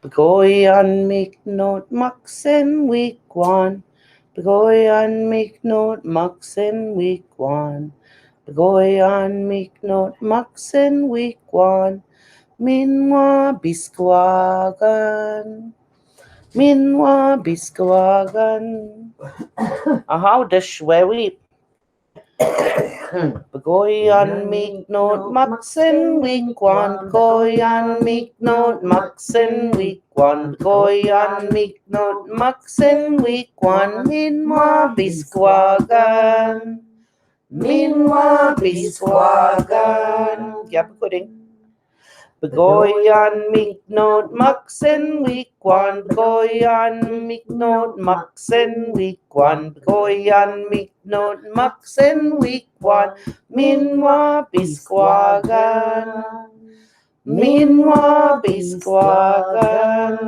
Bgoyaan miiknood maksin wiikwaan. Bgoyaan miiknood maksin wiikwaan. Bgoyaan miiknood maksin wiikwaan. Minwa biskwagan. Minwa biskwagan. Aha, de shwewi. Bgoyaan miiknood maksin wiikwaan. Bgoyaan miiknood maksin wiikwaan. Bgoyaan miiknood maksin wiikwaan. Minwa biskwagan. Minwa biskwagan. Ja, bekuding. Bgoyaan miiknood maksin wiikwaan. Bgoyaan miiknood maksin wiikwaan. Bgoyaan miiknood maksin wiikwaan. Minwa biskwagan. Minwa biskwagan.